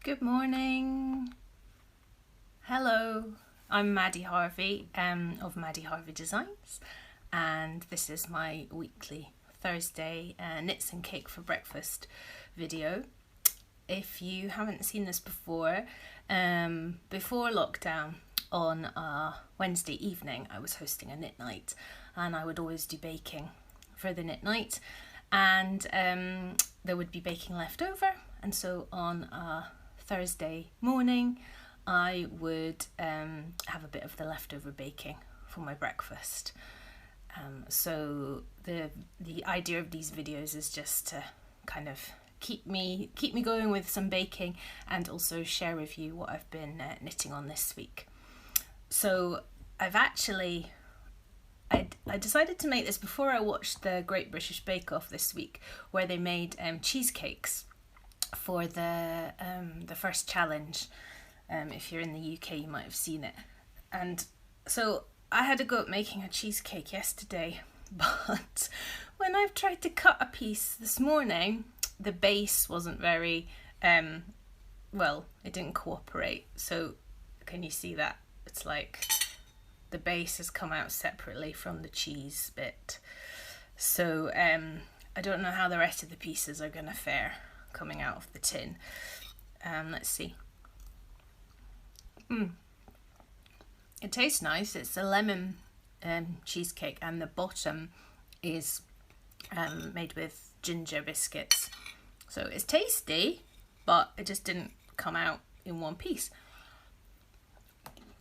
Good morning. Hello, I'm Maddie Harvey of Maddie Harvey Designs, and this is my weekly Thursday knits and cake for breakfast video. If you haven't seen this before lockdown on a Wednesday evening I was hosting a knit night, and I would always do baking for the knit night, and there would be baking left over, and so on a Thursday morning I would have a bit of the leftover baking for my breakfast. So the idea of these videos is just to kind of keep me going with some baking, and also share with you what I've been knitting on this week. So I decided to make this before I watched the Great British Bake Off this week, where they made cheesecakes for the first challenge. If you're in the UK, you might have seen it. And so I had a go at making a cheesecake yesterday, but when I've tried to cut a piece this morning, the base wasn't very, well, it didn't cooperate. So can you see that? It's like the base has come out separately from the cheese bit. So I don't know how the rest of the pieces are going to fare coming out of the tin. Let's see. It tastes nice. It's a lemon cheesecake, and the bottom is made with ginger biscuits. So it's tasty, but it just didn't come out in one piece.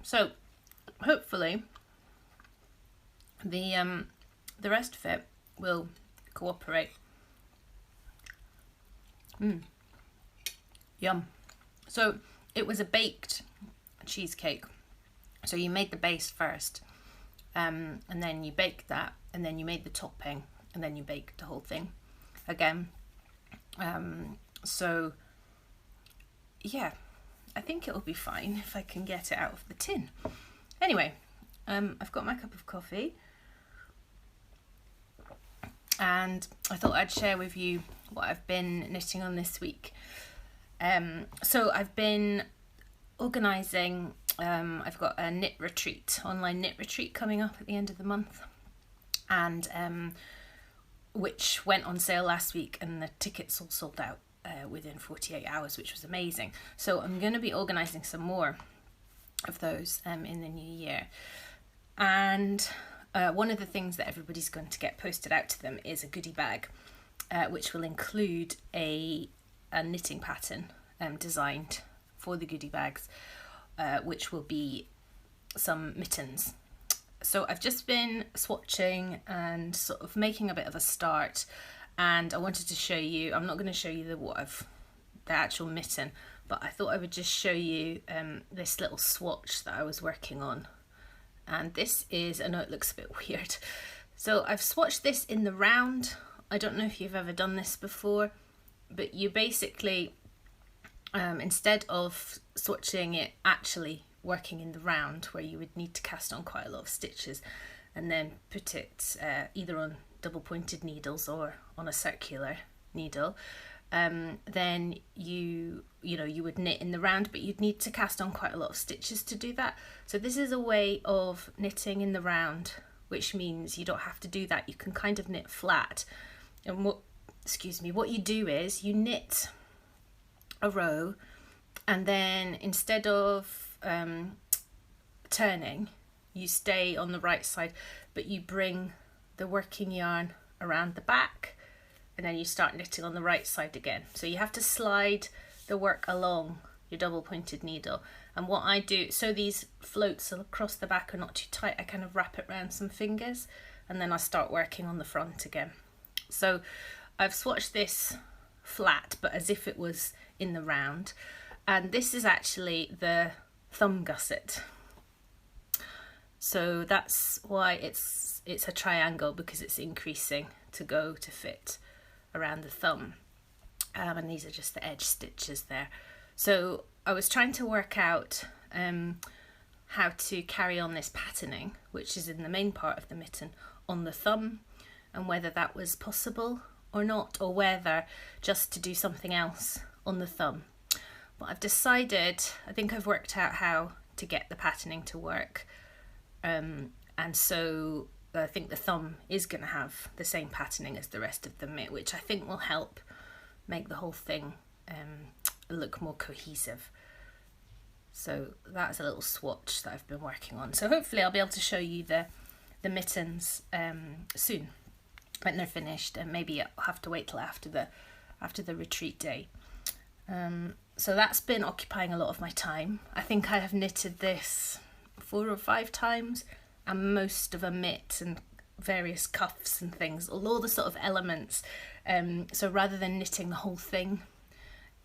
So hopefully the rest of it will cooperate. Yum. So it was a baked cheesecake. So you made the base first, and then you baked that, and then you made the topping, and then you baked the whole thing again. So yeah, I think it'll be fine if I can get it out of the tin. Anyway, I've got my cup of coffee, and I thought I'd share with you what I've been knitting on this week. So I've been organising, I've got a knit retreat, online knit retreat coming up at the end of the month, and which went on sale last week, and the tickets all sold out within 48 hours, which was amazing. So I'm going to be organising some more of those in the new year. And one of the things that everybody's going to get posted out to them is a goodie bag, which will include a knitting pattern designed for the goodie bags, which will be some mittens. So I've just been swatching and sort of making a bit of a start, and I wanted to show you, I'm not going to show you the actual mitten, but I thought I would just show you this little swatch that I was working on. And this is, I know it looks a bit weird, so I've swatched this in the round. I don't know if you've ever done this before, but you basically, instead of swatching it actually working in the round, where you would need to cast on quite a lot of stitches and then put it either on double pointed needles or on a circular needle, then you would knit in the round, but you'd need to cast on quite a lot of stitches to do that. So this is a way of knitting in the round, which means you don't have to do that. You can kind of knit flat. And what you do is you knit a row, and then instead of turning, you stay on the right side, but you bring the working yarn around the back, and then you start knitting on the right side again. So you have to slide the work along your double pointed needle. And what I do, so these floats across the back are not too tight, I kind of wrap it around some fingers, and then I start working on the front again. So I've swatched this flat, but as if it was in the round, and this is actually the thumb gusset. So that's why it's a triangle, because it's increasing to fit around the thumb, and these are just the edge stitches there. So I was trying to work out how to carry on this patterning, which is in the main part of the mitten, on the thumb, and whether that was possible or not, or whether just to do something else on the thumb. but I've decided, I think I've worked out how to get the patterning to work, and so I think the thumb is going to have the same patterning as the rest of the mitt, which I think will help make the whole thing look more cohesive. So that's a little swatch that I've been working on. So hopefully I'll be able to show you the mittens soon when they're finished, and maybe I'll have to wait till after the retreat day. So that's been occupying a lot of my time. I think I have knitted this 4 or 5 times, and most of a mitt and various cuffs and things, all the sort of elements. So rather than knitting the whole thing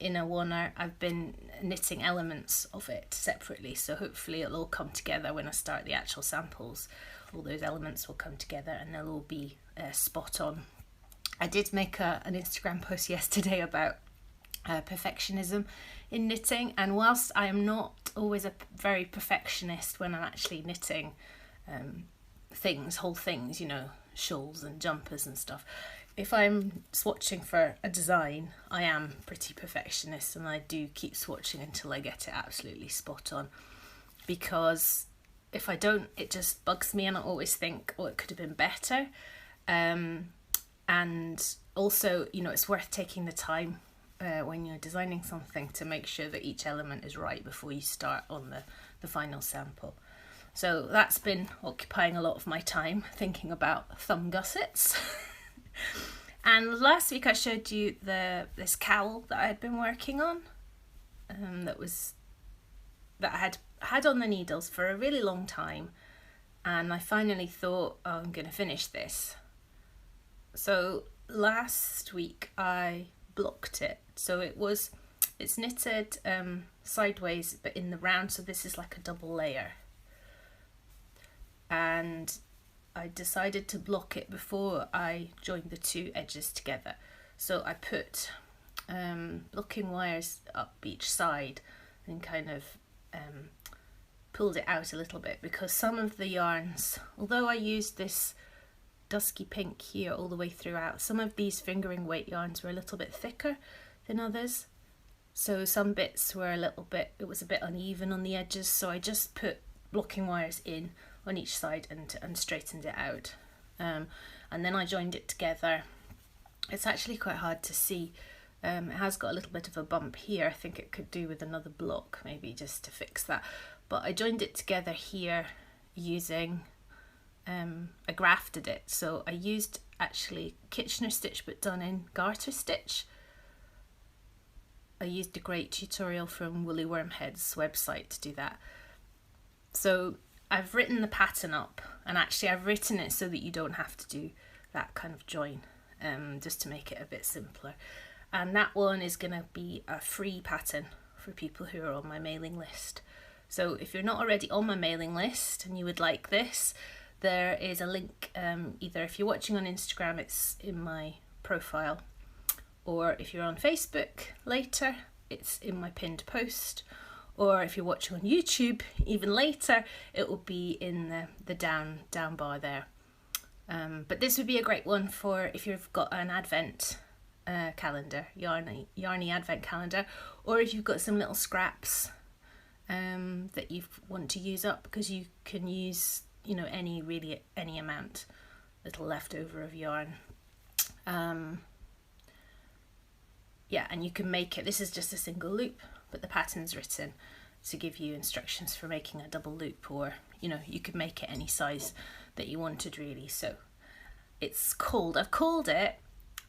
in a oneer, I've been knitting elements of it separately. So hopefully it'll all come together when I start the actual samples. All those elements will come together and they'll all be spot on. I did make an Instagram post yesterday about perfectionism in knitting, and whilst I am not always a very perfectionist when I'm actually knitting whole things, you know, shawls and jumpers and stuff, if I'm swatching for a design, I am pretty perfectionist, and I do keep swatching until I get it absolutely spot on, because if I don't, it just bugs me, and I always think, oh, it could have been better. And also, you know, it's worth taking the time when you're designing something to make sure that each element is right before you start on the final sample. So that's been occupying a lot of my time, thinking about thumb gussets. And last week I showed you this cowl that I had been working on, that I had on the needles for a really long time, and I finally thought, oh, I'm going to finish this. So last week I blocked it. So it's knitted sideways but in the round, so this is like a double layer. And I decided to block it before I joined the two edges together. So I put blocking wires up each side and kind of pulled it out a little bit, because some of the yarns, although I used this dusky pink here all the way throughout, some of these fingering weight yarns were a little bit thicker than others. So some bits were it was a bit uneven on the edges, so I just put blocking wires in on each side and straightened it out. And then I joined it together. It's actually quite hard to see. It has got a little bit of a bump here. I think it could do with another block maybe just to fix that. But I joined it together here using, I grafted it. So I used actually Kitchener stitch but done in garter stitch. I used a great tutorial from Woolly Wormhead's website to do that. So I've written the pattern up, and actually I've written it so that you don't have to do that kind of join, just to make it a bit simpler. And that one is going to be a free pattern for people who are on my mailing list. So if you're not already on my mailing list and you would like this, there is a link, either if you're watching on Instagram, it's in my profile, or if you're on Facebook later, it's in my pinned post, or if you're watching on YouTube even later, it will be in the down bar there. But this would be a great one for if you've got an advent calendar, yarny advent calendar, or if you've got some little scraps that you want to use up, because you can use, you know, any amount, little leftover of yarn. Yeah, and you can make it, this is just a single loop, but the pattern's written to give you instructions for making a double loop, or, you know, you could make it any size that you wanted really. So I've called it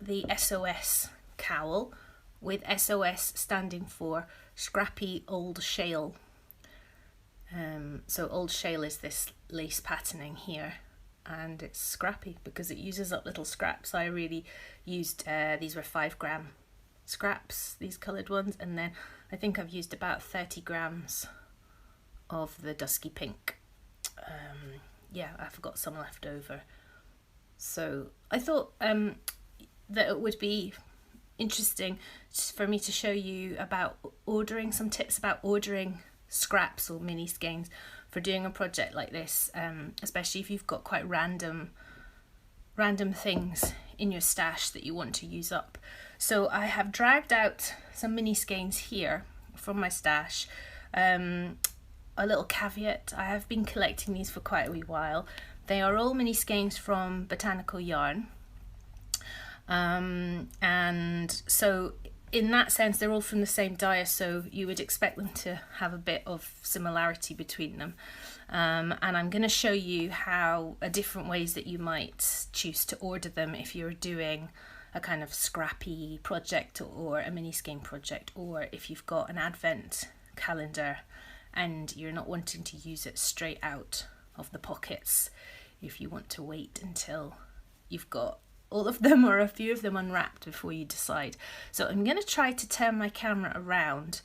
the SOS cowl, with SOS standing for Scrappy Old Shale. So Old Shale is this lace patterning here, and it's scrappy because it uses up little scraps. I really used, these were 5 gram scraps, these coloured ones, and then I think I've used about 30 grams of the dusky pink. Yeah, I've got some left over. So I thought that it would be interesting for me to show you about ordering, some tips about ordering scraps or mini skeins for doing a project like this, especially if you've got quite random things in your stash that you want to use up. So I have dragged out some mini skeins here, from my stash. A little caveat, I have been collecting these for quite a wee while. They are all Mini-Skeins from Botanical Yarn. And so in that sense they're all from the same dyer, so you would expect them to have a bit of similarity between them. And I'm going to show you how different ways that you might choose to order them if you're doing a kind of scrappy project or a Mini-Skein project, or if you've got an advent calendar and you're not wanting to use it straight out of the pockets, if you want to wait until you've got all of them or a few of them unwrapped before you decide. So I'm going to try to turn my camera around,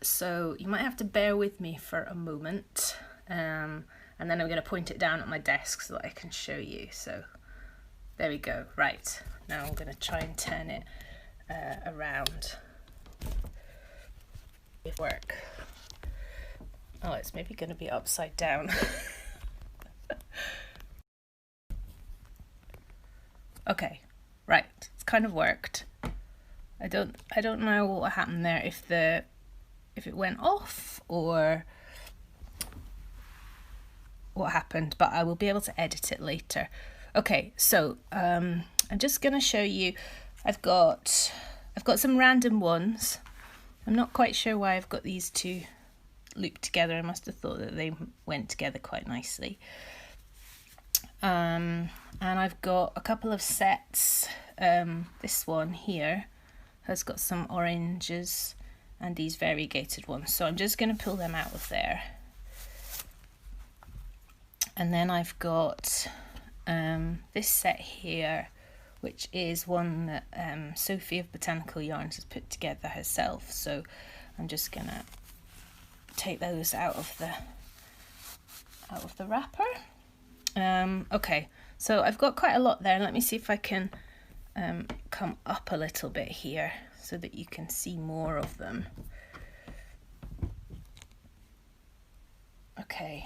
so you might have to bear with me for a moment, and then I'm going to point it down at my desk so that I can show you. So there we go. Right, now I'm going to try and turn it around. It work. Oh, it's maybe going to be upside down. Okay, right, it's kind of worked. I don't know what happened there, if it went off or what happened, but I will be able to edit it later. Okay, so I'm just going to show you. I've got some random ones. I'm not quite sure why I've got these two looped together. I must have thought that they went together quite nicely. And I've got a couple of sets. This one here has got some oranges and these variegated ones, so I'm just going to pull them out of there. And then I've got this set here, which is one that Sophie of Botanical Yarns has put together herself, so I'm just going to take those out of the wrapper. Okay, so I've got quite a lot there. Let me see if I can come up a little bit here so that you can see more of them. Okay,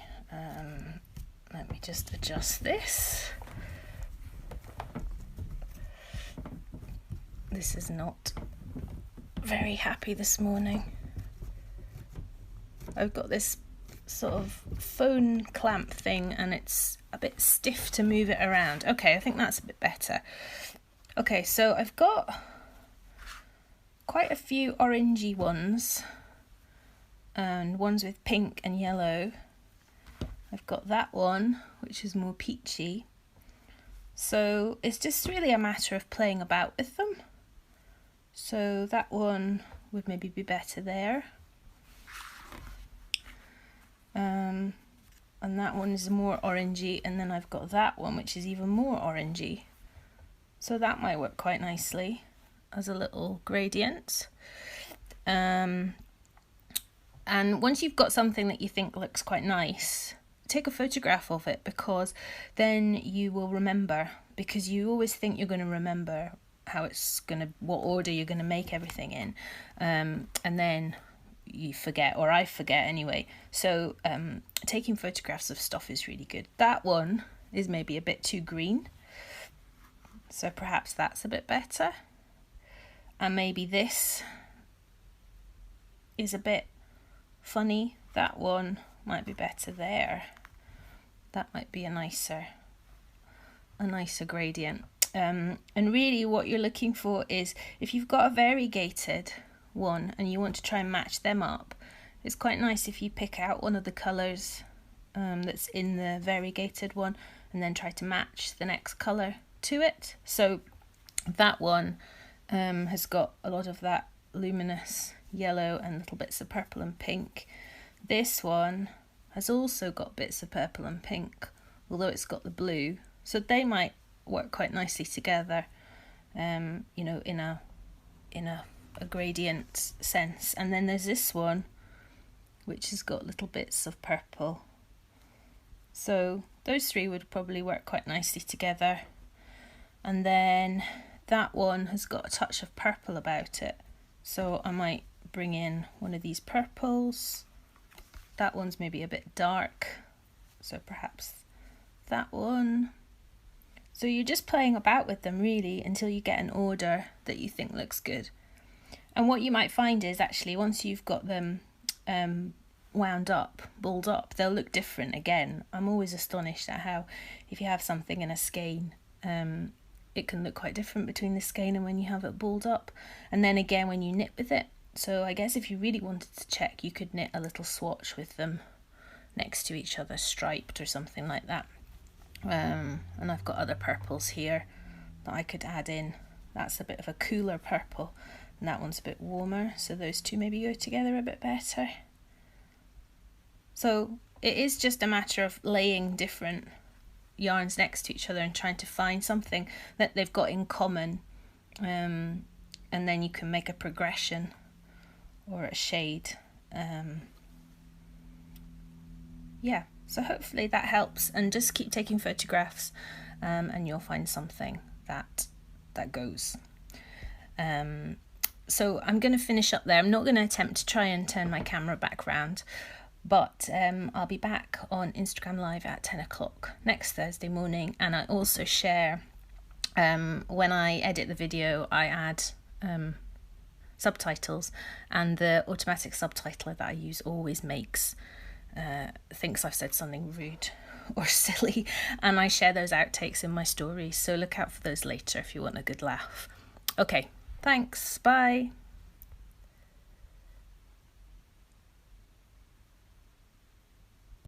let me just adjust this. This is not very happy this morning. I've got this sort of phone clamp thing and it's a bit stiff to move it around. Okay, I think that's a bit better. Okay, so I've got quite a few orangey ones and ones with pink and yellow. I've got that one which is more peachy. So it's just really a matter of playing about with them. So that one would maybe be better there. And that one is more orangey, and then I've got that one which is even more orangey. So that might work quite nicely as a little gradient. And once you've got something that you think looks quite nice, take a photograph of it, because then you will remember, because you always think you're going to remember what order you're going to make everything in, and then you forget, or I forget anyway. So taking photographs of stuff is really good. That one is maybe a bit too green, so perhaps that's a bit better, and maybe this is a bit funny. That one might be better there. That might be a nicer gradient. And really what you're looking for is, if you've got a variegated one and you want to try and match them up, it's quite nice if you pick out one of the colours that's in the variegated one and then try to match the next colour to it. So that one has got a lot of that luminous yellow and little bits of purple and pink. This one has also got bits of purple and pink, although it's got the blue, so they might work quite nicely together, you know, in a gradient sense. And then there's this one which has got little bits of purple, so those three would probably work quite nicely together. And then that one has got a touch of purple about it, so I might bring in one of these purples. That one's maybe a bit dark, so perhaps that one. So you're just playing about with them really until you get an order that you think looks good. And what you might find is actually once you've got them wound up, balled up, they'll look different again. I'm always astonished at how if you have something in a skein, it can look quite different between the skein and when you have it balled up, and then again when you knit with it. So I guess if you really wanted to check, you could knit a little swatch with them next to each other, striped or something like that. And I've got other purples here that I could add in. That's a bit of a cooler purple and that one's a bit warmer, so those two maybe go together a bit better. So it is just a matter of laying different yarns next to each other and trying to find something that they've got in common, and then you can make a progression or a shade. Yeah, so hopefully that helps, and just keep taking photographs, and you'll find something that goes. So I'm going to finish up there. I'm not going to attempt to try and turn my camera back round, but I'll be back on Instagram Live at 10 o'clock next Thursday morning, and I also share, when I edit the video, I add subtitles, and the automatic subtitler that I use always thinks I've said something rude or silly, and I share those outtakes in my stories, so look out for those later if you want a good laugh. Okay, thanks, bye.